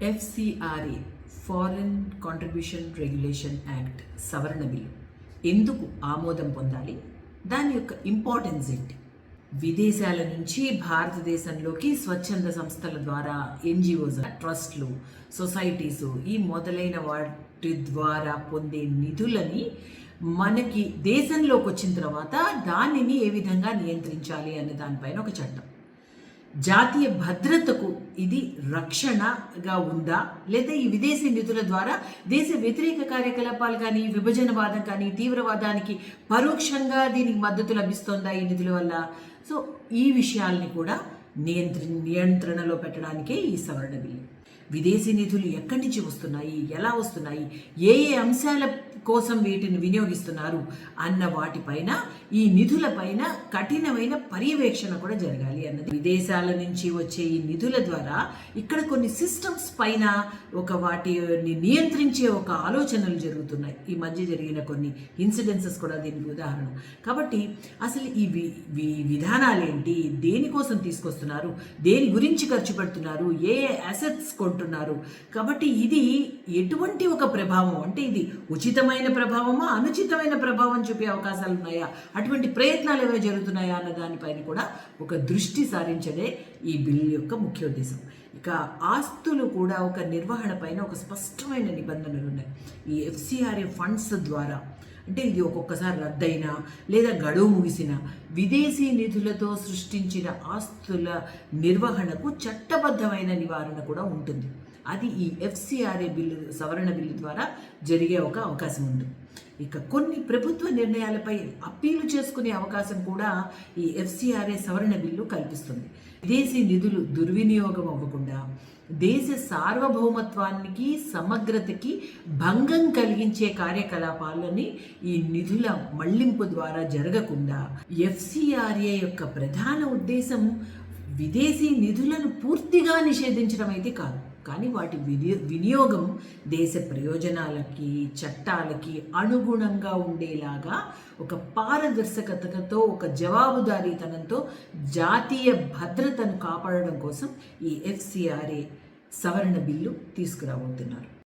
FCRA foreign contribution regulation act సవరణ bill ఎందుకు ఆమోదం పొందాలి? దాని యొక్క ఇంపార్టెన్స్ ఏంటి? విదేశాల నుంచి భారతదేశంలోకి స్వచ్ఛంద సంస్థల ద్వారా ఎన్జిఓస్, ట్రస్ట్లు, సొసైటీస్ ఈ మొదలైన వాటి ద్వారా పొందే నిధులని మనకి దేశంలోకి వచ్చిన తర్వాత దానిని ఏ విధంగా నియంత్రించాలి అనే దానిపైన ఒక చట్టం. జాతీయ భద్రతకు ఇది రక్షణగా ఉందా, లేదా ఈ విదేశీ నిధుల ద్వారా దేశ వ్యతిరేక కార్యకలాపాలు కానీ, విభజనవాదం కానీ, తీవ్రవాదానికి పరోక్షంగా దీనికి మద్దతు లభిస్తుందా ఈ నిధుల వల్ల? సో ఈ విషయాల్ని కూడా నియంత్రణలో పెట్టడానికే ఈ సవరణ బిల్లు. విదేశీ నిధులు ఎక్కడి నుంచి వస్తున్నాయి, ఎలా వస్తున్నాయి, ఏ ఏ అంశాల కోసం వీటిని వినియోగిస్తున్నారు అన్న వాటిపైన, ఈ నిధులపైన కఠినమైన పర్యవేక్షణ కూడా జరగాలి అన్నది. విదేశాల నుంచి వచ్చే ఈ నిధుల ద్వారా ఇక్కడ కొన్ని సిస్టమ్స్ పైన వాటిని నియంత్రించే ఆలోచనలు జరుగుతున్నాయి. ఈ మధ్య జరిగిన కొన్ని ఇన్సిడెన్సెస్ కూడా దీనికి ఉదాహరణ. కాబట్టి అసలు ఈ విధానాలేంటి, దేనికోసం తీసుకొస్తున్నారు, దేని గురించి ఖర్చు పెడుతున్నారు, ఏ ఏ అసెట్స్ కొంటున్నారు, కాబట్టి ఇది ఎటువంటి ఒక ప్రభావం, అంటే ఇది ఉచితమైన ప్రభావమా, అనుచితమైన ప్రభావం చూపే అవకాశాలు ఉన్నాయా, అటువంటి ప్రయత్నాలు ఏమైనా జరుగుతున్నాయా అన్న దానిపైన కూడా ఒక దృష్టి సారించడే ఈ బిల్ యొక్క ముఖ్య ఉద్దేశం. ఇక ఆస్తులు కూడా ఒక నిర్వహణ పైన ఒక స్పష్టమైన నిబంధనలు ఉన్నాయి. ఈ ఎఫ్సిఆర్ఏ ఫండ్స్ ద్వారా, అంటే ఇది ఒక్కొక్కసారి రద్దయినా లేదా గడువు ముగిసిన విదేశీ నిధులతో సృష్టించిన ఆస్తుల నిర్వహణకు చట్టబద్ధమైన నివారణ కూడా ఉంటుంది. అది ఈ ఎఫ్సిఆర్ఏ బిల్లు, సవరణ బిల్లు ద్వారా జరిగే అవకాశం ఉంది. ఇక కొన్ని ప్రభుత్వ నిర్ణయాలపై అప్పీలు చేసుకునే అవకాశం కూడా ఈ ఎఫ్సిఆర్ఏ సవరణ బిల్లు కల్పిస్తుంది. విదేశీ నిధులు దుర్వినియోగం అవ్వకుండా, దేశ సార్వభౌమత్వానికి, సమగ్రతకి భంగం కలిగించే కార్యకలాపాలని ఈ నిధుల మళ్లింపు ద్వారా జరగకుండా, ఎఫ్సిఆర్ఏ యొక్క ప్రధాన ఉద్దేశం విదేశీ నిధులను పూర్తిగా నిషేధించడం అయితే కాదు, కానీ వాటి వినియోగం దేశ ప్రయోజనాలకి, చట్టాలకి అనుగుణంగా ఉండేలాగా ఒక పారదర్శకతతో, ఒక జవాబుదారీతనంతో జాతీయ భద్రతను కాపాడడం కోసం ఈ ఎఫ్సిఆర్ఏ సవరణ బిల్లు తీసుకురాబోతున్నారు.